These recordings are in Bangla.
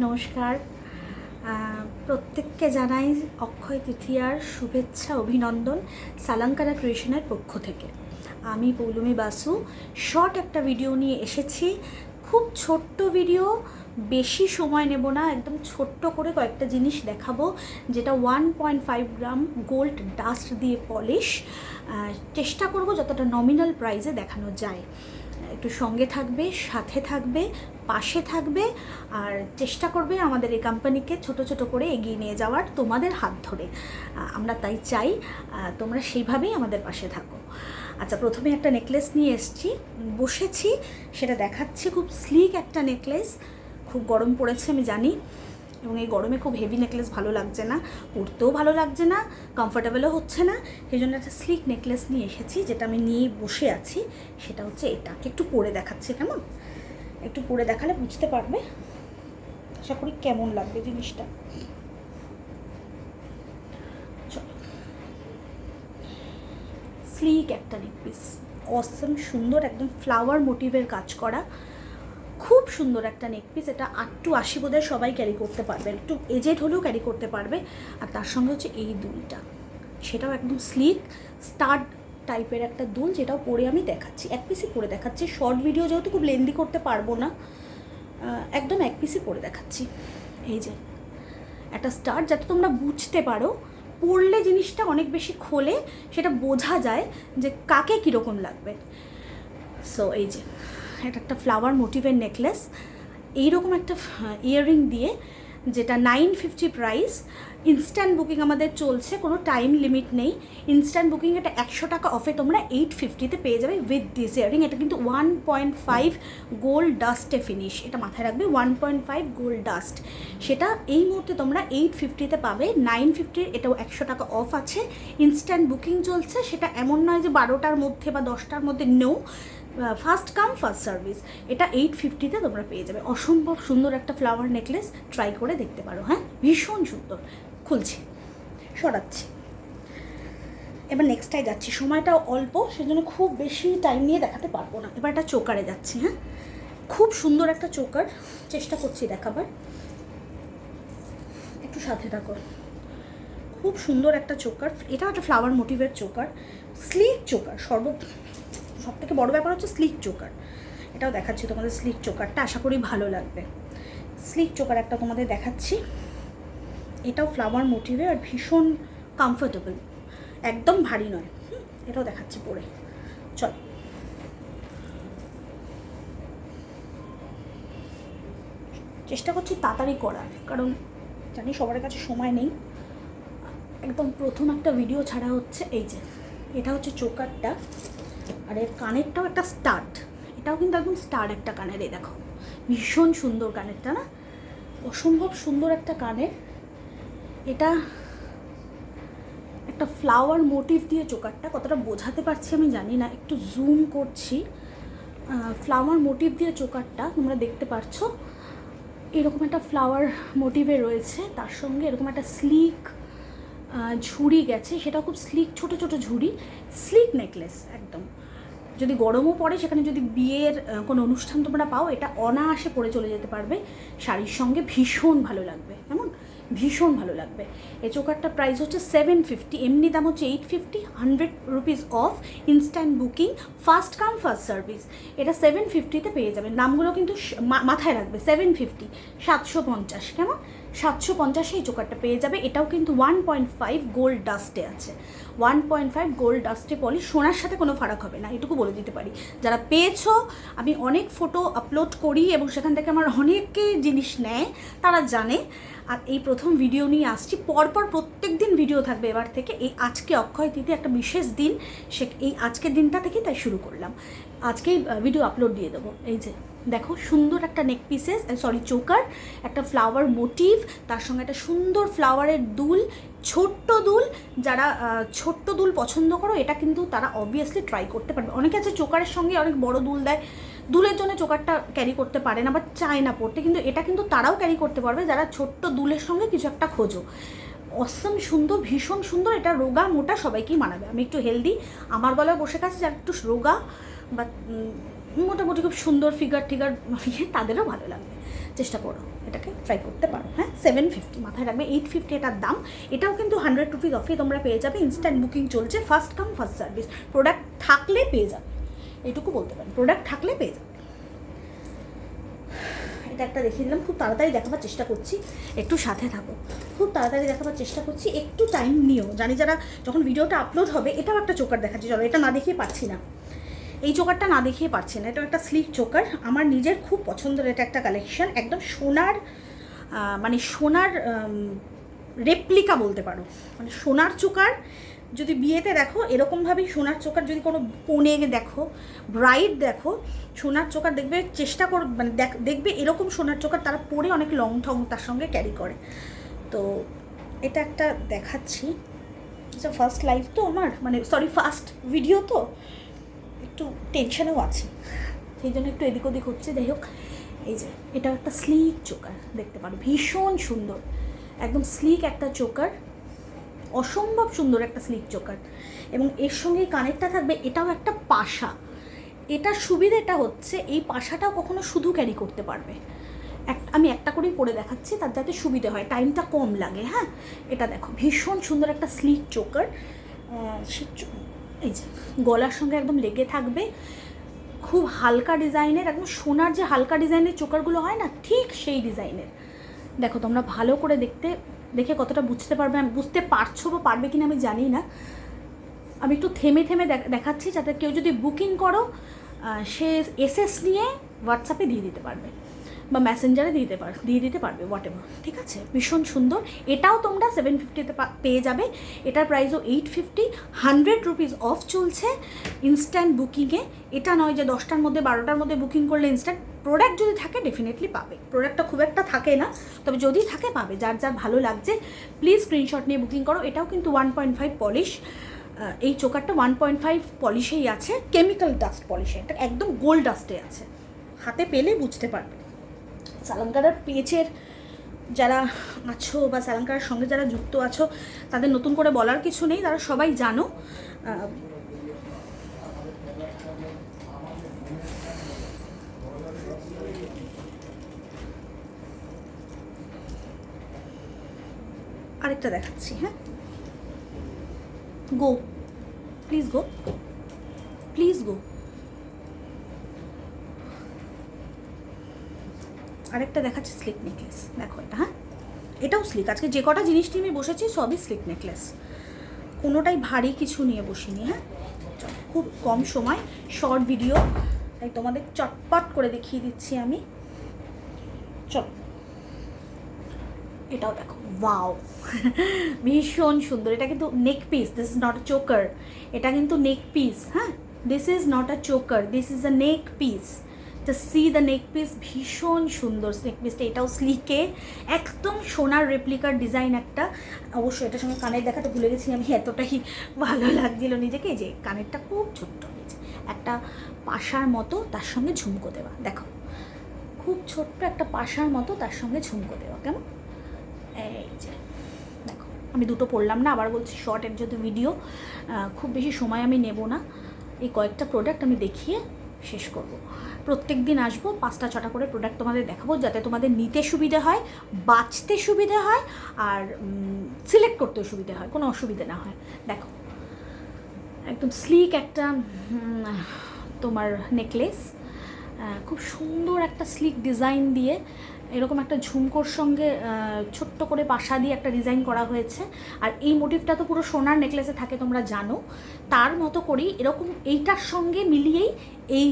নমস্কার। প্রত্যেককে জানাই অক্ষয় তৃতীয়ার শুভেচ্ছা অভিনন্দন সালাঙ্কারা ক্রিয়েশনের পক্ষ থেকে। আমি পৌলমী বাসু শর্ট একটা ভিডিও নিয়ে এসেছি। খুব ছোট্ট ভিডিও, বেশি সময় নেব না, একদম ছোট্ট করে কয়েকটা জিনিস দেখাবো, যেটা 1.5 গ্রাম গোল্ড ডাস্ট দিয়ে পলিশ। চেষ্টা করব যতটা নমিনাল প্রাইসে দেখানো যায়। একটু সঙ্গে থাকবে, সাথে থাকবে, পাশে থাকবে, আর চেষ্টা করবে আমাদের এই কোম্পানিকে ছোট ছোট করে এগিয়ে নিয়ে যাওয়ার তোমাদের হাত ধরে। আমরা তাই চাই তোমরা সেইভাবেই আমাদের পাশে থাকো। আচ্ছা, প্রথমে একটা নেকলেস নিয়ে বসেছি, সেটা দেখাচ্ছি। খুব স্লিক একটা নেকলেস। খুব গরম পড়েছে আমি জানি, এবং এই গরমে খুব হেভি নেকলেস ভালো লাগছে না, পরতেও ভালো লাগছে না, কমফোর্টেবলও হচ্ছে না। সেই জন্য একটা স্লিক নেকলেস নিয়ে এসেছি, যেটা আমি নিয়ে বসে আছি। সেটা হচ্ছে এটা। একটু পরে দেখাচ্ছি, কেমন? একটু পরে দেখালে বুঝতে পারবে, আশা করি কেমন লাগবে জিনিসটা। চলো, স্লিক একটা নেকপিস, অসম সুন্দর, একদম ফ্লাওয়ার মোটিভের কাজ করা, খুব সুন্দর একটা নেকপিস। এটা 8 to 80 বোধহয় সবাই ক্যারি করতে পারবে, একটু এজেড হলেও ক্যারি করতে পারবে। আর তার সঙ্গে হচ্ছে এই দুলটা, সেটাও একদম স্লিক স্টাড টাইপের একটা দুল, যেটাও পরে আমি দেখাচ্ছি। এক পিসই পরে দেখাচ্ছি, শর্ট ভিডিও যেহেতু খুব লেন্দি করতে পারবো না, একদম এক পিসই পরে দেখাচ্ছি। এই যে একটা স্টাড, যাতে তোমরা বুঝতে পারো, পরলে জিনিসটা অনেক বেশি খোলে, সেটা বোঝা যায় যে কাকে কীরকম লাগবে। সো এই যে এটা একটা ফ্লাওয়ার মোটিভের নেকলেস, এইরকম একটা ইয়াররিং দিয়ে, যেটা 950 প্রাইস। ইনস্ট্যান্ট বুকিং আমাদের চলছে, কোনো টাইম লিমিট নেই। ইনস্ট্যান্ট বুকিং এটা 100 টাকা অফে তোমরা 850-তে পেয়ে যাবে উইথ দিস ইয়াররিং। এটা কিন্তু 1.5 গোল্ড ডাস্টে ফিনিশ, এটা মাথায় রাখবে, 1.5 গোল্ড ডাস্ট। সেটা এই মুহূর্তে তোমরা 850-তে পাবে। 950 এটাও 100 টাকা অফ আছে। ইনস্ট্যান্ট বুকিং চলছে, সেটা এমন নয় যে 12টার মধ্যে বা 10টার মধ্যে, no, first come first service. এটা 850-তে তোমরা পেয়ে যাবে। অসম্ভব সুন্দর একটা ফ্লাওয়ার নেকলেস, ট্রাই করে দেখতে পারো। হ্যাঁ, ভীষণ সুন্দর। খুলছি, সরাচ্ছি, এবার নেক্সটটাই যাচ্ছি। সময়টাও অল্প, সেজন্য খুব বেশি টাইম নিয়ে দেখাতে পারবো না। এবার একটা চোকারে যাচ্ছি। হ্যাঁ, খুব সুন্দর একটা চোকার, চেষ্টা করছি দেখাবার, একটু সাথে থাকো। খুব সুন্দর একটা চোকার, এটা একটা ফ্লাওয়ার মোটিভের চোকার, স্লিক চোকার। সব থেকে বড় ব্যাপার হচ্ছে স্লিক চোকার। এটাও দেখাচ্ছি তোমাদের, স্লিক চোকারটা আশা করি ভালো লাগবে। স্লিক চোকার একটা তোমাদের দেখাচ্ছি, এটাও ফ্লাওয়ার মোটিভে আর ভীষণ কমফোর্টেবল, একদম ভারী নয়। এটাও দেখাচ্ছি পরে। চল, চেষ্টা করছি তাড়াতাড়ি করার, কারণ জানি সবার কাছে সময় নেই। একদম প্রথম একটা ভিডিও ছাড়া হচ্ছে। এই যে এটা হচ্ছে চোকারটা, আর এর কানেরটাও একটা স্টাড। এটাও কিন্তু একদম স্টাড একটা কানের। এই দেখো, ভীষণ সুন্দর কানেরটা না, অসম্ভব সুন্দর একটা কানের। এটা একটা ফ্লাওয়ার মোটিভ দিয়ে চোকারটা, কতটা বোঝাতে পারছি আমি জানি না, একটু জুম করছি। ফ্লাওয়ার মোটিভ দিয়ে চোকারটা তোমরা দেখতে পাচ্ছো, এরকম একটা ফ্লাওয়ার মোটিভে রয়েছে, তার সঙ্গে এরকম একটা স্লিক ঝুড়ি গেছে, সেটা খুব স্লিক, ছোট ছোট ঝুড়ি, স্লিক নেকলেস একদম। যদি গরমও পড়ে, সেখানে যদি বিয়ের কোনো অনুষ্ঠান তোমরা পাও, এটা অনায়াসে পরে চলে যেতে পারবে শাড়ির সঙ্গে, ভীষণ ভালো লাগবে। কেমন? ভীষণ ভালো লাগবে। এই চোকারটার প্রাইস হচ্ছে 750, এমনি দাম হচ্ছে 850, 100 rupees off, instant booking, first come first service. এটা 750-তে পেয়ে যাবে। নামগুলো কিন্তু মাথায় রাখবে, 750, 750, কেমন? 750-এ এই চোকারটা পেয়ে যাবে। এটাও কিন্তু 1.5 গোল্ড ডাস্টে আছে, 1.5 গোল্ড ডাস্টে পলিশ। সোনার সাথে কোনো ফারাক হবে না, এটুকু বলে দিতে পারি। যারা পেয়েছো, আমি অনেক ফটো আপলোড করি এবং সেখান থেকে আমার অনেকে জিনিস নেয়, তারা জানে। আর এই প্রথম ভিডিও নিয়ে আসছি, পরপর প্রত্যেক দিন ভিডিও থাকবে এবার থেকে। এই আজকে অক্ষয় তৃতীয়া, একটা বিশেষ দিন, এই আজকের দিনটা থেকে তাই শুরু করলাম। আজকেই ভিডিও আপলোড দিয়ে দেবো। এই যে দেখো, সুন্দর একটা নেক পিসেস, চোকার, একটা ফ্লাওয়ার মোটিভ, তার সঙ্গে একটা সুন্দর ফ্লাওয়ারের দুল, ছোট্ট দুল। যারা ছোট্ট দুল পছন্দ করো, এটা কিন্তু তারা অবভিয়াসলি ট্রাই করতে পারবে। অনেকে আছে চোকারের সঙ্গে অনেক বড় দুল দেয়, দুলের জন্য চোকারটা ক্যারি করতে পারে না বা চায় না পড়তে, কিন্তু এটা কিন্তু তারাও ক্যারি করতে পারবে যারা ছোট্ট দুলের সঙ্গে কিছু একটা খোঁজো। অসম সুন্দর, ভীষণ সুন্দর। এটা রোগা মোটা সবাইকেই মানাবে। আমি একটু হেলদি, আমার গলায় বসে গেছে, যারা একটু রোগা বা মোটামুটি খুব সুন্দর ফিগার টিগার, তাদেরও ভালো লাগবে। চেষ্টা করো, এটাকে ট্রাই করতে পারো। হ্যাঁ, 750 মাথায় রাখবে, 850 এটার দাম। এটাও কিন্তু 100 রুপিস অফে তোমরা পেয়ে যাবে, ইনস্ট্যান্ট বুকিং চলছে, first come first service, product থাকলে পেয়ে যাবে, এইটুকু বলতে পারি, প্রোডাক্ট থাকলে পেয়ে যাবে। এটা একটা দেখিয়ে দিলাম, খুব তাড়াতাড়ি দেখাবার চেষ্টা করছি, একটু সাথে থাকো, খুব তাড়াতাড়ি দেখাবার চেষ্টা করছি, একটু টাইম নিও। জানি যারা যখন ভিডিওটা আপলোড হবে, এটাও একটা চোকার দেখাচ্ছি, চলো এটা না দেখিয়ে পারছি না, এই চোকারটা না দেখিয়ে পারছি না, এটা একটা স্লিক চোকার, আমার নিজের খুব পছন্দের এটা একটা কালেকশন, একদম সোনার মানে সোনার রেপ্লিকা বলতে পারো, মানে সোনার চোকার যদি বিয়েতে দেখো এরকমভাবেই সোনার চোকার, যদি কোনো কনে দেখো, ব্রাইড দেখো, সোনার চোকার দেখবে, চেষ্টা কর মানে দেখবে এরকম সোনার চোকার তারা পরে অনেক লং ঠং তার সঙ্গে ক্যারি করে। তো এটা একটা দেখাচ্ছি, আচ্ছা ফার্স্ট লাইভ তো আমার, মানে সরি ফার্স্ট ভিডিও তো একটু টেনশনেও আছে, সেই জন্য একটু এদিক ওদিক হচ্ছে। যাই হোক, এই যে এটাও একটা স্লিক চোকার, দেখতে পারো ভীষণ সুন্দর, একদম স্লিক একটা চোকার, অসম্ভব সুন্দর একটা স্লিক চোকার, এবং এর সঙ্গে কানেরটা থাকবে, এটাও একটা পাশা। এটার সুবিধাটা হচ্ছে এই পাশাটাও কখনো শুধু ক্যারি করতে পারবে, আমি একটা করেই পরে দেখাচ্ছি তার যাতে সুবিধে হয়, টাইমটা কম লাগে। হ্যাঁ, এটা দেখো ভীষণ সুন্দর একটা স্লিক চোকার, এই যে গলার সঙ্গে একদম লেগে থাকবে, খুব হালকা ডিজাইনের, একদম সোনার যে হালকা ডিজাইনের চোকারগুলো হয় না, ঠিক সেই ডিজাইনের। দেখো তোমরা ভালো করে দেখে কতটা বুঝতে পারবে, আমি বুঝতে পারছো বা পারবে কিনা আমি জানি না, আমি একটু থেমে থেমে দেখাচ্ছি যাতে কেউ যদি বুকিং করো সে এসএস নিয়ে হোয়াটসঅ্যাপে দিয়ে দিতে পারবে বা মেসেঞ্জারে দিয়ে দিতে পারবে হোয়াট এভার, ঠিক আছে। ভীষণ সুন্দর, এটাও তোমরা 750-তে পেয়ে যাবে, এটার প্রাইসও 850, 100 রুপিস অফ চলছে ইনস্ট্যান্ট বুকিংয়ে। এটা নয় যে 10টার মধ্যে 12টার মধ্যে বুকিং করলে ইনস্ট্যান্ট, প্রোডাক্ট যদি থাকে ডেফিনেটলি পাবে, প্রোডাক্টটা খুব একটা থাকে না, তবে যদি থাকে পাবে, যার যার ভালো লাগছে প্লিজ স্ক্রিনশট নিয়ে বুকিং করো। এটাও কিন্তু 1.5 পলিশ, এই চোকারটা 1.5 পলিশেই আছে, কেমিক্যাল ডাস্ট পলিশে, এটা একদম গোল্ড ডাস্টে আছে, হাতে পেলে বুঝতে পারবে। সালাঙ্কারার পেজের যারা আছো বা সালাঙ্কারার সঙ্গে যারা যুক্ত আছো তাদের নতুন করে বলার কিছু নেই, তারা সবাই জানো। আরেকটা দেখাচ্ছি, হ্যাঁ, গো প্লিজ, গো প্লিজ, গো। আরেকটা দেখাচ্ছি স্লিক নেকলেস, দেখো এটা, হ্যাঁ এটাও স্লিক, আজকে যে কটা জিনিস নিয়ে আমি বসেছি সবই স্লিক নেকলেস, কোনোটাই ভারী কিছু নিয়ে বসিনি। হ্যাঁ, খুব কম সময়, শর্ট ভিডিও, তাই তোমাদের চটপট করে দেখিয়ে দিচ্ছি আমি। চলো এটাও দেখো, ওয়াও ভীষণ সুন্দর, এটা কিন্তু নেক piece, this is not a choker, এটা কিন্তু নেক পিস। হ্যাঁ, this is not a choker, this is a neck piece, just see the neck piece, ভীষণ সুন্দর নেক পিসটা, এটাও স্লিকে, একদম সোনার রেপ্লিকার ডিজাইন একটা। অবশ্যই এটার সঙ্গে কানের দেখাতে ভুলে গেছি আমি, এতটাই ভালো লাগছিল নিজেকে, যে কানেরটা খুব ছোট্ট হয়েছে, একটা পাশার মতো তার সঙ্গে ঝুমকো দেওয়া, দেখো খুব ছোট্ট একটা পাশার মতো তার সঙ্গে ঝুমকো দেওয়া, কেমন, এই যে দেখো, আমি দুটো পড়লাম না, আবার বলছি শর্টের যদি ভিডিও, খুব বেশি সময় আমি নেব না, এই কয়েকটা প্রোডাক্ট আমি দেখিয়ে শেষ করব। প্রত্যেক দিন আসবো, 5টা-6টা করে প্রোডাক্ট তোমাদের দেখাবো, যাতে তোমাদের নিতে সুবিধে হয়, বাঁচতে সুবিধে হয়, আর সিলেক্ট করতেও সুবিধে হয়, কোনো অসুবিধে না হয়। দেখো একদম স্লিক একটা তোমার নেকলেস, খুব সুন্দর একটা স্লিক ডিজাইন দিয়ে, এরকম একটা ঝুমকোর সঙ্গে ছোট্ট করে পাশা দিয়ে একটা ডিজাইন করা হয়েছে। আর এই মোটিভটা তো পুরো সোনার নেকলেসে থাকে তোমরা জানো, তার মতো করেই এরকম এইটার সঙ্গে মিলিয়েই এই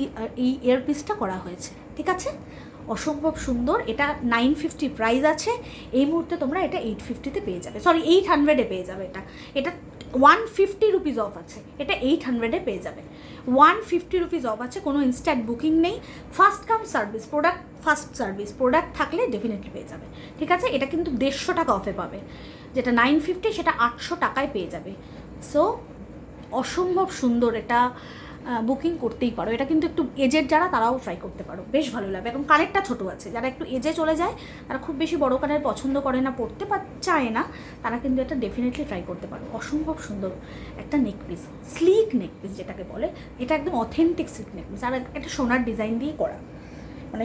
ইয়ারপিসটা করা হয়েছে, ঠিক আছে। অসম্ভব সুন্দর, এটা 950 প্রাইস আছে, এই মুহূর্তে তোমরা এটা 850-তে পেয়ে যাবে, সরি 800-এ পেয়ে যাবে, এটা 150 রুপিস অফ আছে, এটা 800-এ পেয়ে যাবে, 150 রুপিস অফ আছে, কোনো ইনস্ট্যান্ট বুকিং নেই, first come service, product first service, product থাকলে ডেফিনেটলি পেয়ে যাবে, ঠিক আছে। এটা কিন্তু 150 টাকা অফে পাবে, যেটা 950 সেটা 800 টাকায় পেয়ে যাবে। সো অসম্ভব সুন্দর, এটা বুকিং করতেই পারো, এটা কিন্তু একটু এজের যারা তারাও ট্রাই করতে পারো, বেশ ভালো লাগবে, এবং কানেরটা ছোটো আছে, যারা একটু এজে চলে যায়, তারা খুব বেশি বড় কানের পছন্দ করে না, পড়তে চায় না, তারা কিন্তু এটা ডেফিনেটলি ট্রাই করতে পারো। অসম্ভব সুন্দর একটা নেকপিস, স্লিক নেকপিস যেটাকে বলে, এটা একদম অথেন্টিক স্লিক নেকপিস, আর একটা সোনার ডিজাইন দিয়ে করা, মানে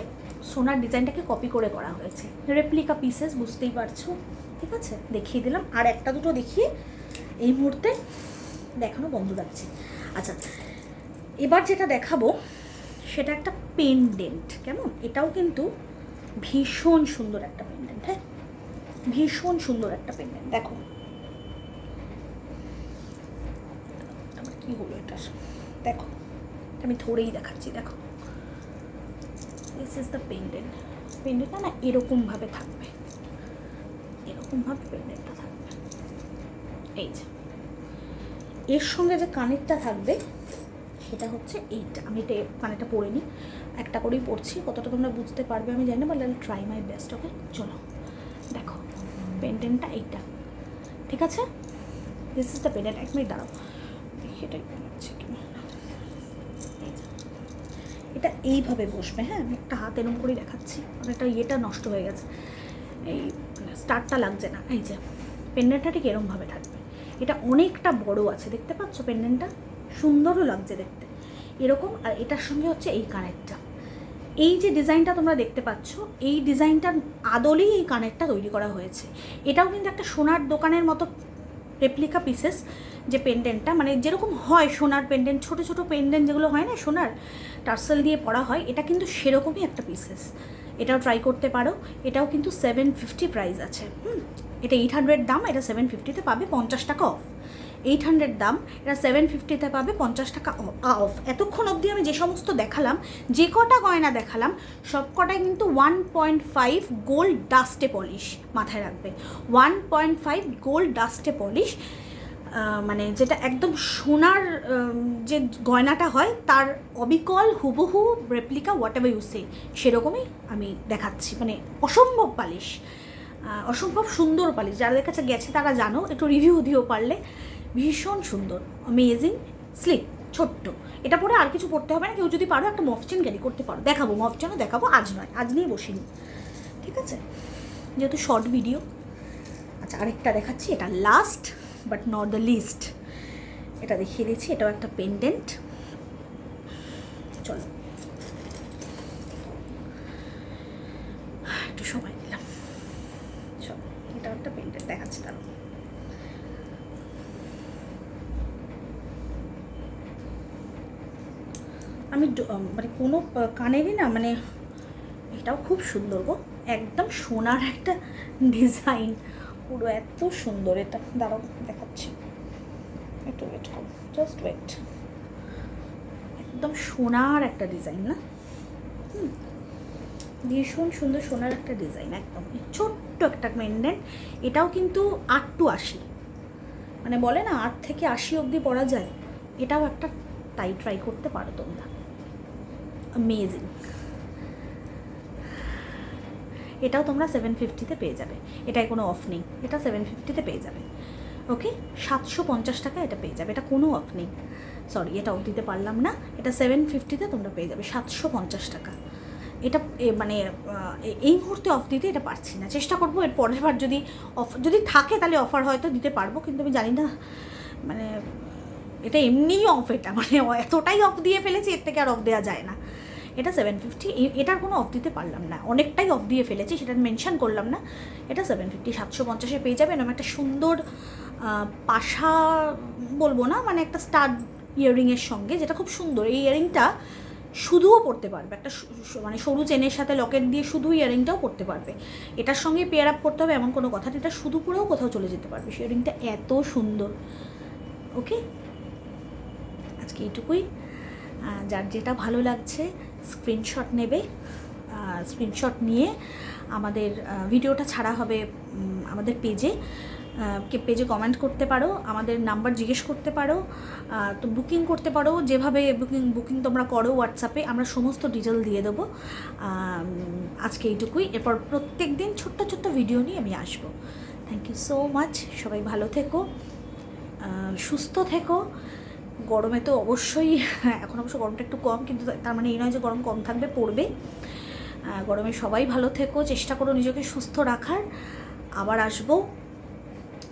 সোনার ডিজাইনটাকে কপি করে করা হয়েছে, রেপ্লিকা পিসেস, বুঝতেই পারছো। ঠিক আছে, দেখিয়ে দিলাম। আর একটা দুটো দেখিয়ে এই মুহূর্তে দেখানো বন্ধ রাখছি। আচ্ছা, এবার যেটা দেখাবো সেটা একটা পেন্ডেন্ট। কেমন, এটাও কিন্তু ভীষণ সুন্দর একটা পেন্ডেন্ট। হ্যাঁ, ভীষণ সুন্দর একটা পেন্ডেন্ট। দেখো আমার কি হলো এটা, দেখো আমি ধরেই দেখাচ্ছি। দেখো, দিস ইজ দ্য পেন্ডেন্ট। পেন্ডেন্টটা না এরকমভাবে থাকবে, এরকমভাবে পেন্ডেন্টটা থাকবে। এই যে এর সঙ্গে যে কানেরটা থাকবে সেটা হচ্ছে এইটা। আমি এটা কানেরটা পরে নিই, একটা করেই পড়ছি, কতটা তোমরা বুঝতে পারবে আমি জানি না, but I will try my best. Okay, চলো দেখো পেন্ডেন্টটা এইটা। ঠিক আছে, দিস ইজ দ্য পেন্ডেন্ট। এক মিনিট দাঁড়াও, দেখি এটাই হচ্ছে কি। এটা এইভাবে বসবে। হ্যাঁ, আমি একটা হাত এরম করেই দেখাচ্ছি, অনেকটা ইয়েটা নষ্ট হয়ে গেছে, এই স্টারটা লাগছে না। এই যে পেন্ডেন্টটা ঠিক এরমভাবে থাকবে। এটা অনেকটা বড় আছে, দেখতে পাচ্ছ পেন্ডেন্টটা, সুন্দরও লাগছে দেখতে এরকম। আর এটার সঙ্গে হচ্ছে এই কানেরটা, এই যে ডিজাইনটা তোমরা দেখতে পাচ্ছ, এই ডিজাইনটার আদলেই এই কানেরটা তৈরি করা হয়েছে। এটাও কিন্তু একটা সোনার দোকানের মতো রেপ্লিকা পিসেস, যে পেন্ডেন্টটা মানে যেরকম হয় সোনার পেন্ডেন্ট, ছোটো ছোটো পেন্ডেন্ট যেগুলো হয় না সোনার টার্সেল দিয়ে পরা হয়, এটা কিন্তু সেরকমই একটা পিসেস। এটাও ট্রাই করতে পারো। এটাও কিন্তু 750 প্রাইস আছে। এটা 800 দাম, এটা 750-তে পাবে 50 টাকা অফ। 800 দাম, এটা 750-তে পাবে 50 টাকা অফ। এতক্ষণ অবধি আমি যে সমস্ত দেখালাম, যে কটা গয়না দেখালাম, সব কটাই কিন্তু 1.5 গোল্ড ডাস্টে পলিশ। মাথায় রাখবে, 1.5 গোল্ড ডাস্টে পলিশ, মানে যেটা একদম সোনার যে গয়নাটা হয় তার অবিকল হুবহু রেপ্লিকা হোয়াট এভার ইউ সে, সেরকমই আমি দেখাচ্ছি। মানে অসম্ভব পালিশ, অসম্ভব সুন্দর পালিশ। যাদের কাছে গেছে তারা জানো, একটু রিভিউ দিও পারলে। ভীষণ সুন্দর, অ্যামেজিং, স্লিক, ছোট্ট। এটা পরে আর কিছু পড়তে হবে না। কেউ যদি পারো একটা মফ চেন ক্যারি করতে পারো, দেখাবো মফ চেনও দেখাবো, আজ নয়, আজ নিয়ে বসিনি। ঠিক আছে, যেহেতু শর্ট ভিডিও। আচ্ছা, আরেকটা দেখাচ্ছি, এটা last but not the least. এটা দেখিয়ে দিচ্ছি, এটাও একটা পেন্ডেন্ট। চলো একটু সময় দিলাম, চলো এটাও একটা পেন্ডেন্ট দেখাচ্ছি। তাহলে আমি মানে কোনো কানেরই না, মানে এটাও খুব সুন্দর গো, একদম সোনার একটা ডিজাইন, পুরো এত সুন্দর। এটা দাঁড়াও দেখাচ্ছি, একটু ওয়েট করো, জাস্ট ওয়েট। একদম সোনার একটা ডিজাইন না, ভীষণ সুন্দর সোনার একটা ডিজাইন, একদম ছোট্ট একটা পেন্ডেন্ট। এটাও কিন্তু 8 to 80, মানে বলে না 8 থেকে 80 অবধি পরা যায়, এটাও একটা, তাই ট্রাই করতে পারো তোমরা। অ্যামেজিং। এটাও তোমরা 750-তে পেয়ে যাবে, এটাই কোনো অফ নেই, এটা 750-তে পেয়ে যাবে। ওকে, 750 টাকা এটা পেয়ে যাবে, এটা কোনো অফ নেই। সরি, এটা অফ দিতে পারলাম না, এটা 750-তে তোমরা পেয়ে যাবে 750 টাকা। এটা মানে এই মুহূর্তে অফ দিতে এটা পারছি না, চেষ্টা করবো এর পরের বার যদি অফ যদি থাকে তাহলে অফার হয়তো দিতে পারবো, কিন্তু আমি জানি না, মানে এটা এমনিই অফ, এটা মানে এতটাই অফ দিয়ে ফেলেছি, এর থেকে আর অফ দেওয়া যায় না। এটা 750, এটার কোনো অফ দিতে পারলাম না, অনেকটাই অফ দিয়ে ফেলেছি, সেটা মেনশন করলাম না। এটা 750, 750-এ পেয়ে যাবে। এরকম একটা সুন্দর পাশা বলবো না, মানে একটা স্টাড ইয়াররিংয়ের সঙ্গে, যেটা খুব সুন্দর। এই ইয়াররিংটা শুধুও পরতে পারবে, একটা মানে সরু চেনের সাথে লকেট দিয়ে শুধু ইয়াররিংটাও পরতে পারবে। এটার সঙ্গে পেয়ার আপ করতে হবে এমন কোনো কথা, এটা শুধু পরেও কোথাও চলে যেতে পারবে। ইয়াররিংটা এত সুন্দর। ওকে, আজকে এইটুকুই। যার যেটা ভালো লাগছে স্ক্রিনশট নেবে, স্ক্রিনশট নিয়ে আমাদের ভিডিওটা ছাড়া হবে আমাদের পেজে, পেজে কমেন্ট করতে পারো, আমাদের নাম্বার জিজ্ঞেস করতে পারো, তো বুকিং করতে পারো, যেভাবে বুকিং তোমরা করো হোয়াটসঅ্যাপে, আমরা সমস্ত ডিটেল দিয়ে দেবো। আজকে এইটুকুই, এরপর প্রত্যেক দিন ছোট্ট ছোট্ট ভিডিও নিয়ে আমি আসবো। থ্যাংক ইউ সো মাচ, সবাই ভালো থেকো, সুস্থ থেকো। গরমে তো অবশ্যই, এখন অবশ্য গরমটা একটু কম, কিন্তু তার মানে এই নয় যে গরম কম থাকবে, পড়বে। গরমে সবাই ভালো থেকো, চেষ্টা করো নিজেকে সুস্থ রাখার। আবার আসবো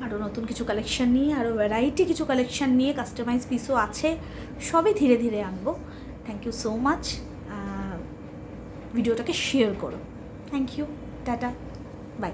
আরও নতুন কিছু কালেকশান নিয়ে, আরও ভ্যারাইটি কিছু কালেকশান নিয়ে, কাস্টমাইজ পিসও আছে, সবই ধীরে ধীরে আনবো। থ্যাংক ইউ সো মাচ, ভিডিওটাকে শেয়ার করো। থ্যাংক ইউ, টাটা, বাই।